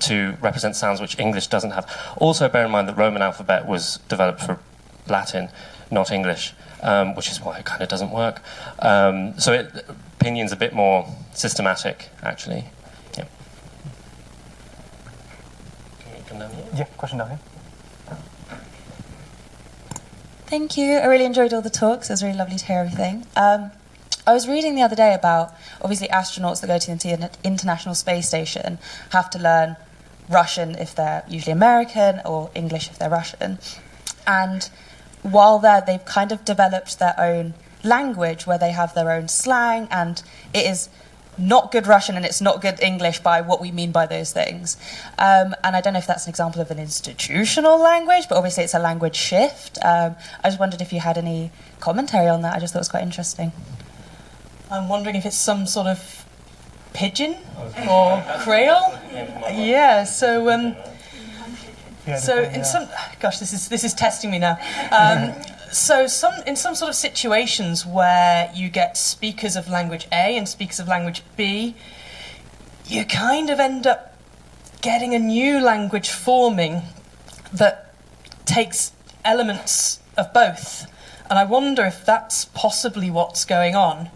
to represent sounds which English doesn't have. Also, bear in mind that Roman alphabet was developed for Latin, not English, which is why it kind of doesn't work. So Pinyin's a bit more systematic, actually. Yeah. Can you come down here? Yeah, question down here. Thank you. I really enjoyed all the talks. It was really lovely to hear everything. I was reading the other day about, obviously, astronauts that go to the International Space Station have to learn Russian if they're usually American, or English if they're Russian. And while there, they've kind of developed their own language where they have their own slang, and it is not good Russian and it's not good English by what we mean by those things. And I don't know if that's an example of an institutional language, but obviously it's a language shift. I just wondered if you had any commentary on that. I just thought it was quite interesting. I'm wondering if it's some sort of pidgin or Creole. Yeah. So in some, gosh, this is testing me now. So in some sort of situations where you get speakers of language A and speakers of language B, you kind of end up getting a new language forming that takes elements of both. And I wonder if that's possibly what's going on.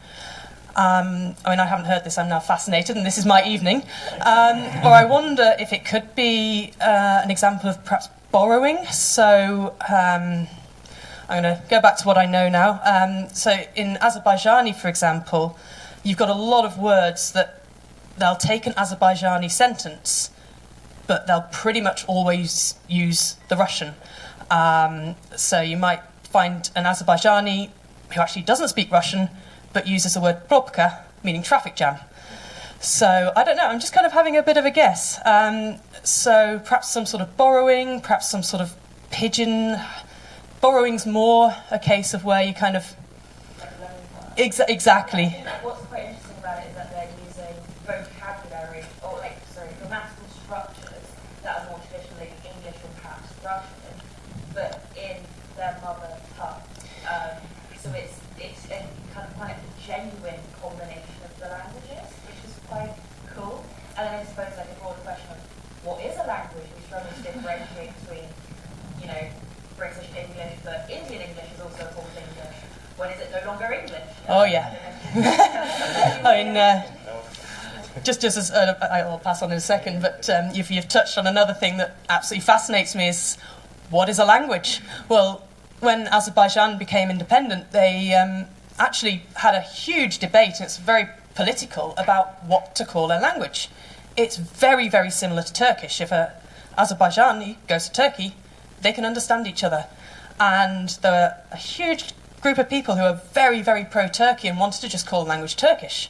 I mean, I haven't heard this, I'm now fascinated, and this is my evening. Or I wonder if it could be an example of perhaps borrowing. So I'm going to go back to what I know now. So in Azerbaijani, for example, you've got a lot of words that they'll take an Azerbaijani sentence, but they'll pretty much always use the Russian. So you might find an Azerbaijani who actually doesn't speak Russian, but uses the word probka, meaning traffic jam. So I don't know, I'm just kind of having a bit of a guess. So perhaps some sort of borrowing, perhaps some sort of pidgin. Borrowing's more a case of where you kind of... Exactly. What's quite interesting about it is that they're using vocabulary, or grammatical structures that are more traditionally English or perhaps Russian, but in their mother tongue. So it's a kind of quite a genuine combination of the languages, which is quite cool. And then I suppose a broader question of what is a language? We struggle to differentiate between, British English, but Indian English is also a form of English. When is it no longer English? Oh yeah. I mean, just as I'll pass on in a second, but you've touched on another thing that absolutely fascinates me is what is a language? Well, when Azerbaijan became independent, they actually had a huge debate, and it's very political, about what to call a language. It's very, very similar to Turkish. If an Azerbaijani goes to Turkey, they can understand each other. And there were a huge group of people who are very, very pro-Turkey and wanted to just call the language Turkish.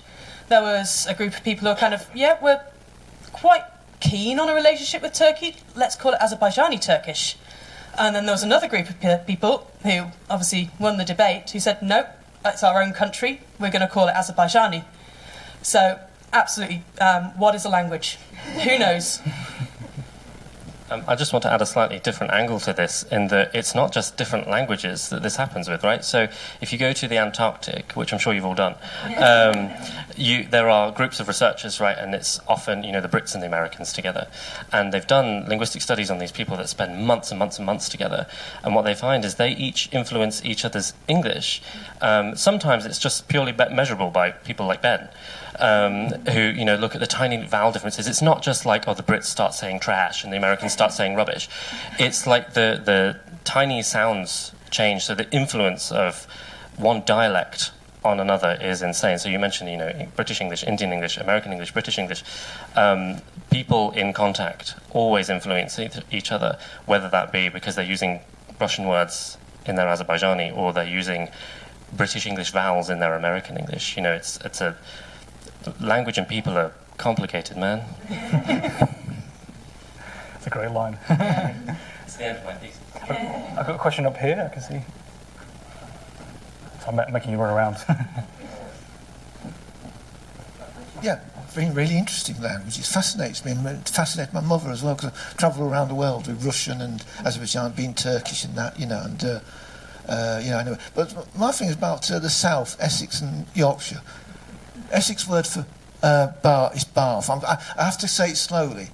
There was a group of people who are kind of, we're quite keen on a relationship with Turkey, let's call it Azerbaijani Turkish. And then there was another group of people who obviously won the debate who said, no, it's our own country, we're going to call it Azerbaijani. So, absolutely, what is a language? Who knows? I just want to add a slightly different angle to this, in that it's not just different languages that this happens with, right? So if you go to the Antarctic, which I'm sure you've all done, there are groups of researchers, right, and it's often, the Brits and the Americans together. And they've done linguistic studies on these people that spend months and months and months together. And what they find is they each influence each other's English. Sometimes it's just purely measurable by people like Ben. Who look at the tiny vowel differences. It's not just like, the Brits start saying trash and the Americans start saying rubbish. It's like the tiny sounds change, so the influence of one dialect on another is insane. So you mentioned, British English, Indian English, American English, British English. People in contact always influence each other, whether that be because they're using Russian words in their Azerbaijani or they're using British English vowels in their American English. It's a language and people are complicated, man. It's a great line. It's the end of my piece. I've got a question up here, I can see. So I'm making you run around. Yeah, really interesting language. It fascinates me, and it fascinates my mother as well, because I travel around the world with Russian and Azerbaijan, being Turkish and that, anyway. But my thing is about the South, Essex and Yorkshire. Essex word for bar is bath. I have to say it slowly.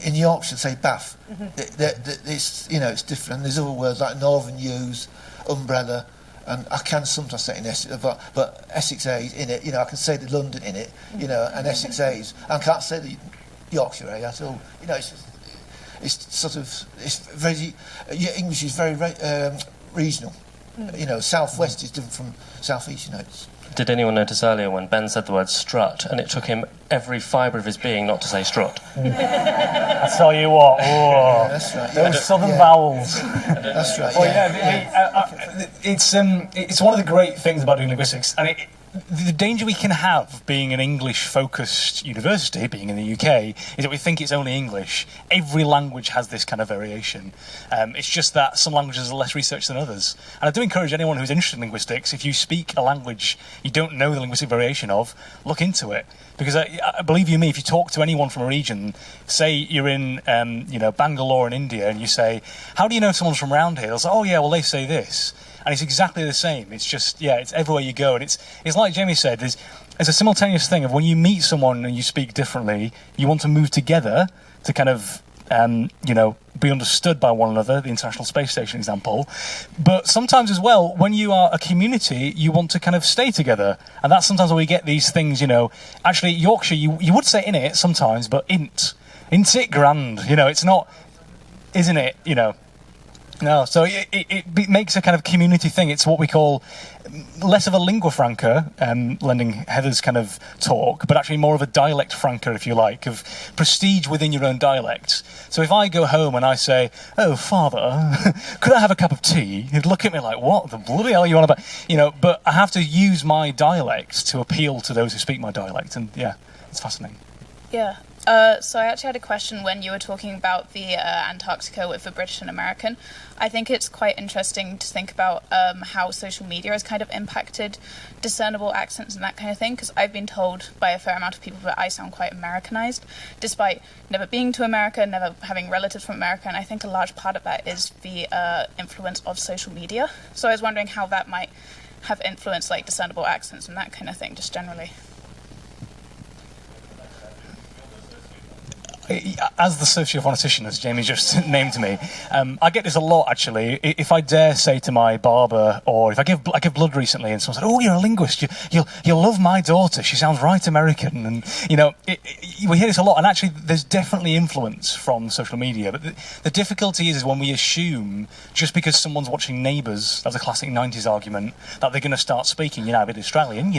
In Yorkshire, say bath. It's different. There's other words like northern use, umbrella, and I can sometimes say it in Essex, but Essex A's in it. I can say the London in it. And Essex A's. I can't say the Yorkshire A at all. It's very. English is very regional. Southwest is different from southeast. Did anyone notice earlier when Ben said the word strut, and it took him every fibre of his being not to say strut? I tell you what, that's right. Those southern vowels. That's right. It's one of the great things about doing linguistics, and the danger we can have being an English-focused university, being in the UK, is that we think it's only English. Every language has this kind of variation. It's just that some languages are less researched than others. And I do encourage anyone who's interested in linguistics, if you speak a language you don't know the linguistic variation of, look into it. Because believe you me, if you talk to anyone from a region, say you're in Bangalore in India, and you say, how do you know someone's from around here? They'll say, oh yeah, well they say this. And it's exactly the same. It's just, it's everywhere you go. And it's like Jamie said, there's a simultaneous thing of when you meet someone and you speak differently, you want to move together to kind of, be understood by one another, the International Space Station example. But sometimes as well, when you are a community, you want to kind of stay together. And that's sometimes where we get these things, Actually, Yorkshire, you would say in it sometimes, but int. Int's it grand. It's not, isn't it, No, so it makes a kind of community thing. It's what we call less of a lingua franca, lending Heather's kind of talk, but actually more of a dialect franca, if you like, of prestige within your own dialect. So if I go home and I say, oh, father, could I have a cup of tea? He'd look at me like, what the bloody hell are you on about? But I have to use my dialect to appeal to those who speak my dialect, and it's fascinating. Yeah. So I actually had a question when you were talking about the Antarctica with the British and American. I think it's quite interesting to think about how social media has kind of impacted discernible accents and that kind of thing, because I've been told by a fair amount of people that I sound quite Americanized, despite never being to America, never having relatives from America, and I think a large part of that is the influence of social media. So I was wondering how that might have influenced like discernible accents and that kind of thing, just generally. As the sociophonetician, as Jamie just named me, I get this a lot, actually. If I dare say to my barber, or if I give blood recently, and someone said, oh, you're a linguist, you'll love my daughter, she sounds right American, and, we hear this a lot, and actually there's definitely influence from social media, but the difficulty is when we assume, just because someone's watching Neighbours, that's a classic 90s argument, that they're going to start speaking, a bit Australian,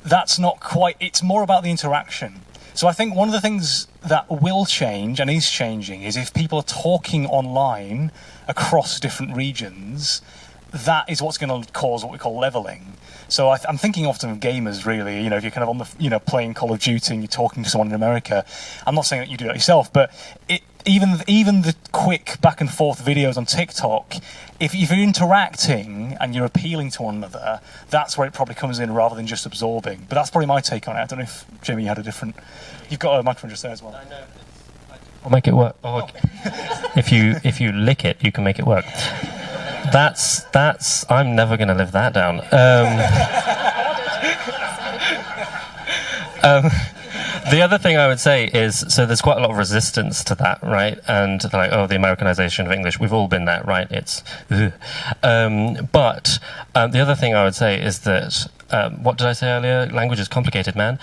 that's not quite, it's more about the interaction. So I think one of the things that will change, and is changing, is if people are talking online across different regions, that is what's going to cause what we call levelling. So I'm thinking often of gamers, really. If you're kind of on the, playing Call of Duty and you're talking to someone in America. I'm not saying that you do that yourself, but even the quick back and forth videos on TikTok, if you're interacting and you're appealing to one another, that's where it probably comes in rather than just absorbing. But that's probably my take on it. I don't know if Jamie had a different. You've got a microphone just there as well. I know. I'll make it work. Oh, okay. if you lick it, you can make it work. That's. I'm never going to live that down. The other thing I would say is, so there's quite a lot of resistance to that, right? And like, oh, the Americanization of English, we've all been there, right? It's, but the other thing I would say is that, what did I say earlier? Language is complicated, man.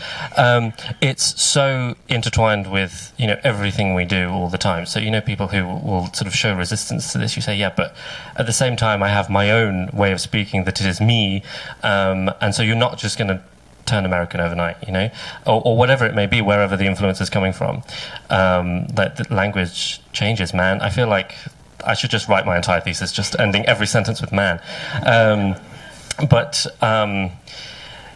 It's so intertwined with, everything we do all the time. So, people who will sort of show resistance to this, you say, yeah, but at the same time, I have my own way of speaking that it is me. And so you're not just going to turn American overnight, or whatever it may be, wherever the influence is coming from. That the language changes, man. I feel like I should just write my entire thesis just ending every sentence with man.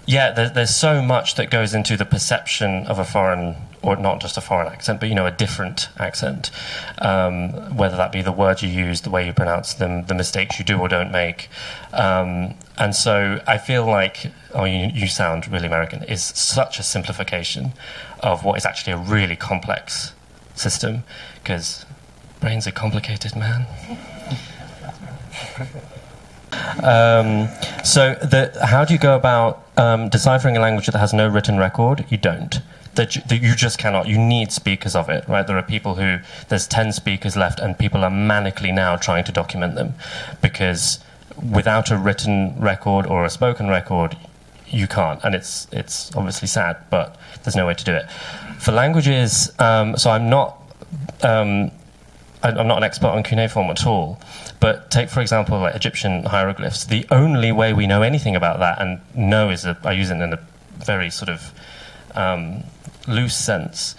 Yeah, there's so much that goes into the perception of a foreign, or not just a foreign accent, but a different accent, whether that be the words you use, the way you pronounce them, the mistakes you do or don't make. And so I feel like, you sound really American, is such a simplification of what is actually a really complex system, because brains are complicated, man. So how do you go about deciphering a language that has no written record? You don't. That you just cannot. You need speakers of it, right? There are people there's 10 speakers left, and people are manically now trying to document them, because without a written record or a spoken record, you can't. And it's obviously sad, but there's no way to do it. For languages, so I'm not an expert on cuneiform at all, but take, for example, like Egyptian hieroglyphs. The only way we know anything about that, and know I use it in a very sort of loose sense,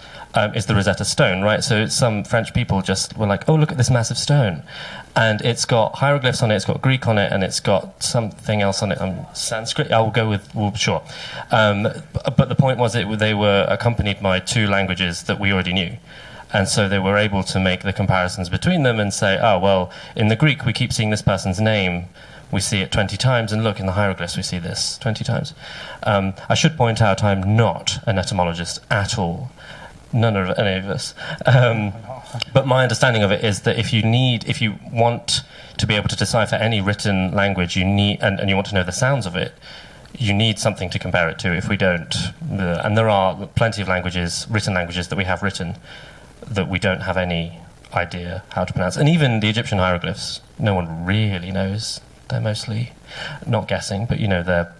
is the Rosetta Stone, right? So some French people just were like, oh, look at this massive stone. And it's got hieroglyphs on it, it's got Greek on it, and it's got something else on it, Sanskrit. I will go with, sure. But the point was they were accompanied by 2 languages that we already knew. And so they were able to make the comparisons between them and say, oh, well, in the Greek we keep seeing this person's name, we see it 20 times, and look, in the hieroglyphs we see this 20 times. I should point out I'm not an etymologist at all. None of any of us. But my understanding of it is that if you want to be able to decipher any written language, and you want to know the sounds of it, you need something to compare it to. If we don't, and there are plenty of written languages that we have written, that we don't have any idea how to pronounce. And even the Egyptian hieroglyphs, no one really knows. They're mostly not guessing, but they're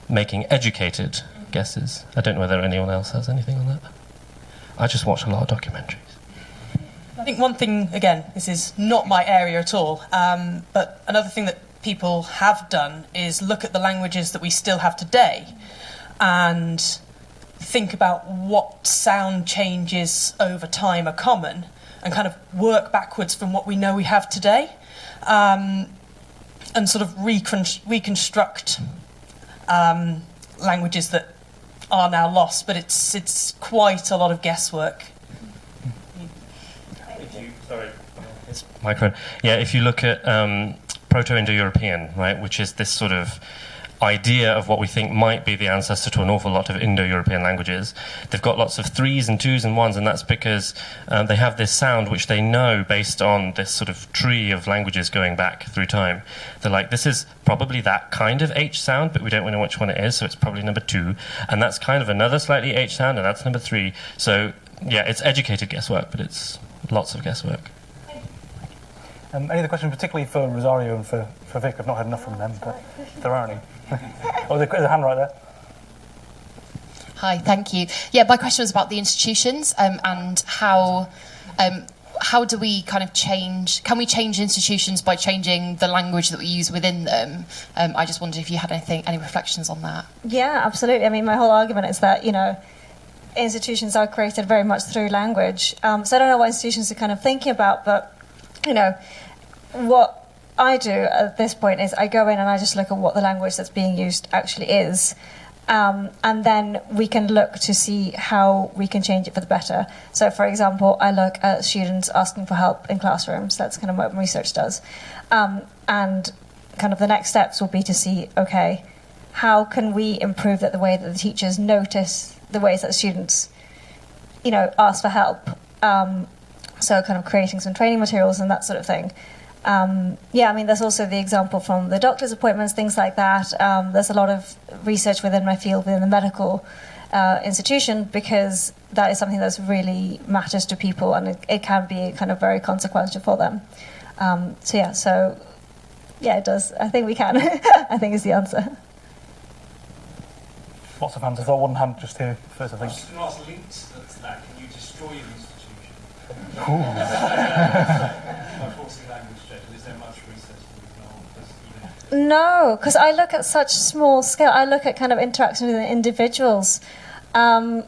making educated guesses. I don't know whether anyone else has anything on that. I just watch a lot of documentaries. I think one thing, again, this is not my area at all, but another thing that people have done is look at the languages that we still have today and think about what sound changes over time are common, and kind of work backwards from what we know we have today, and sort of reconstruct languages that are now lost. But it's quite a lot of guesswork. Microphone. Yeah, if you look at Proto-Indo-European, right, which is this sort of idea of what we think might be the ancestor to an awful lot of Indo-European languages, they've got lots of 3s and 2s and 1s, and that's because they have this sound which they know based on this sort of tree of languages going back through time. They're like, this is probably that kind of H sound, but we don't know which one it is, so it's probably number 2, and that's kind of another slightly H sound, and that's number 3. So yeah, it's educated guesswork, but it's lots of guesswork. Any other questions, particularly for Rosario and for Vic? I've not had enough from them, but if there are any. Oh, there's a hand right there. Hi, thank you. Yeah, my question was about the institutions and how do we kind of change? Can we change institutions by changing the language that we use within them? I just wondered if you had any reflections on that. Yeah, absolutely. I mean, my whole argument is that institutions are created very much through language. So I don't know what institutions are kind of thinking about, but what I do at this point is I go in and I just look at what the language that's being used actually is, and then we can look to see how we can change it for the better. So, for example, I look at students asking for help in classrooms. That's kind of what research does. And kind of the next steps will be to see, okay, how can we improve that the way that the teachers notice the ways that students, ask for help, So kind of creating some training materials and that sort of thing. Yeah, I mean, there's also the example from the doctor's appointments, things like that. There's a lot of research within my field, within the medical institution, because that is something that really matters to people, and it can be kind of very consequential for them. So yeah, it does. I think we can. I think is the answer. Lots of hands. I thought one hand just here first, I think. I was just going to ask, linked to that, can you destroy an institution? By forcing language check, is there much research that we know? No, because I look at such small scale. I look at kind of interaction with individuals. My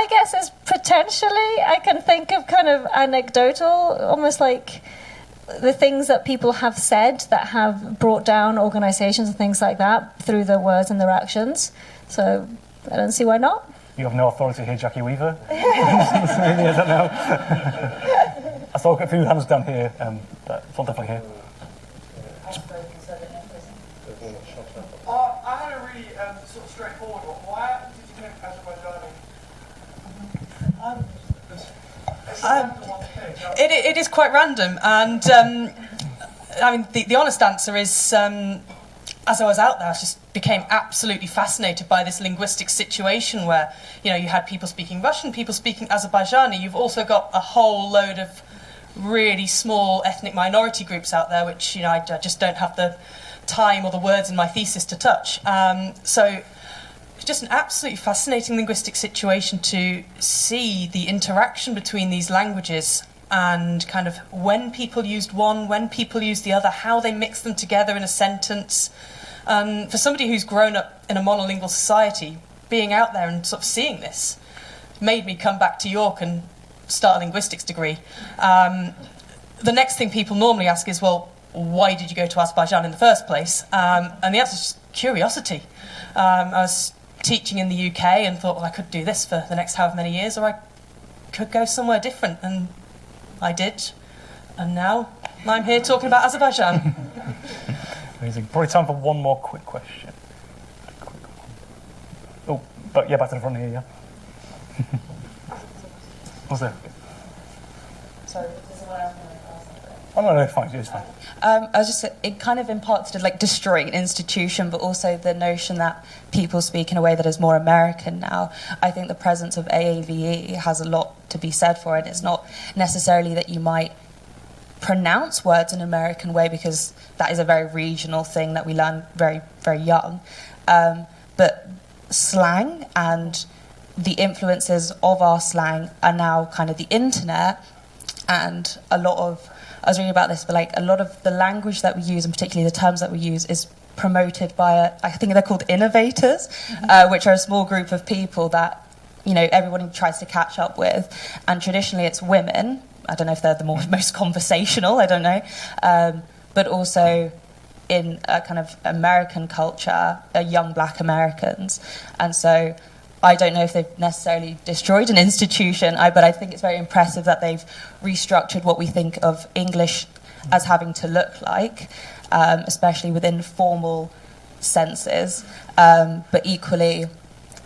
guess is potentially I can think of kind of anecdotal, almost like the things that people have said that have brought down organisations and things like that through their words and their actions. So I don't see why not. You have no authority here, Jackie Weaver. Maybe, I don't know. I saw a few hands down here, but it's not definitely here. I had a really sort of straightforward one. Why did you pick Azerbaijani? It is quite random, and I mean the honest answer is, as I was out there, I just became absolutely fascinated by this linguistic situation where, you know, you had people speaking Russian, people speaking Azerbaijani. You've also got a whole load of really small ethnic minority groups out there, which, you know, I just don't have the time or the words in my thesis to touch. So it's just an absolutely fascinating linguistic situation to see the interaction between these languages and kind of when people used one, when people used the other, how they mix them together in a sentence. For somebody who's grown up in a monolingual society, being out there and sort of seeing this made me come back to York and start a linguistics degree. The next thing people normally ask is, well, why did you go to Azerbaijan in the first place? And the answer is just curiosity. I was teaching in the UK and thought, well, I could do this for the next however many years, or I could go somewhere different, and I did. And now I'm here talking about Azerbaijan. Amazing. Probably time for one more quick question. Oh, but yeah, back to the front here, yeah. What's there? Sorry, Oh, no, it's fine, it's fine. I was just, it kind of in part to like destroying an institution, but also the notion that people speak in a way that is more American now. I think the presence of AAVE has a lot to be said for it. It's not necessarily that you might pronounce words in an American way, because that is a very regional thing that we learn very, very young. But slang and the influences of our slang are now kind of the internet, and a lot of, I was reading about this, but like a lot of the language that we use, and particularly the terms that we use, is promoted by I think they're called innovators, which are a small group of people that, you know, everyone tries to catch up with. And traditionally it's women. I don't know if they're the most conversational, I don't know. But also in a kind of American culture, are young black Americans. And so I don't know if they've necessarily destroyed an institution, but I think it's very impressive that they've restructured what we think of English as having to look like, especially within formal senses. But equally,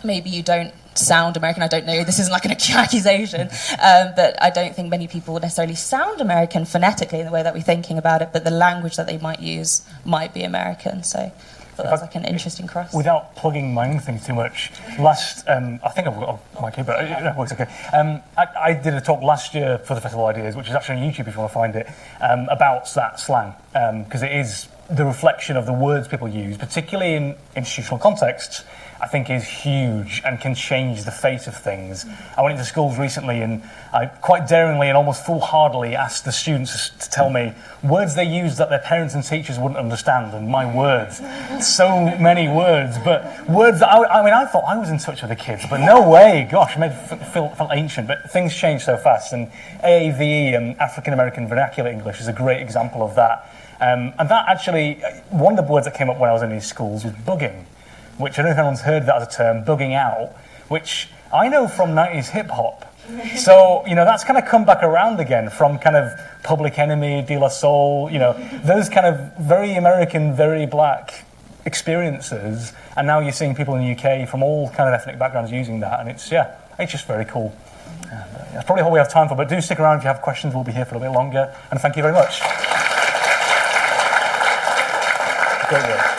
maybe you don't sound American. I don't know. This isn't like an accusation, but I don't think many people would necessarily sound American phonetically in the way that we're thinking about it, but the language that they might use might be American. So I thought that was like an interesting cross. Without plugging my own thing too much, last, I think I've got my key, but no, it's okay. I did a talk last year for the Festival Ideas, which is actually on YouTube if you want to find it, about that slang, because it is the reflection of the words people use, particularly in institutional contexts, I think is huge and can change the fate of things. I went into schools recently and I quite daringly and almost foolhardily asked the students to tell me words they used that their parents and teachers wouldn't understand, and my words, so many words, but words that I thought I was in touch with the kids, but no way, gosh, it made me feel ancient, but things change so fast, and AAVE, African American Vernacular English, is a great example of that. And that actually, one of the words that came up when I was in these schools was bugging, which I don't know if anyone's heard that as a term, bugging out, which I know from 90s hip-hop. So, you know, that's kind of come back around again from kind of Public Enemy, De La Soul, you know, those kind of very American, very black experiences. And now you're seeing people in the UK from all kind of ethnic backgrounds using that. And it's just very cool. That's probably all we have time for, but do stick around if you have questions. We'll be here for a bit longer. And thank you very much. Great work.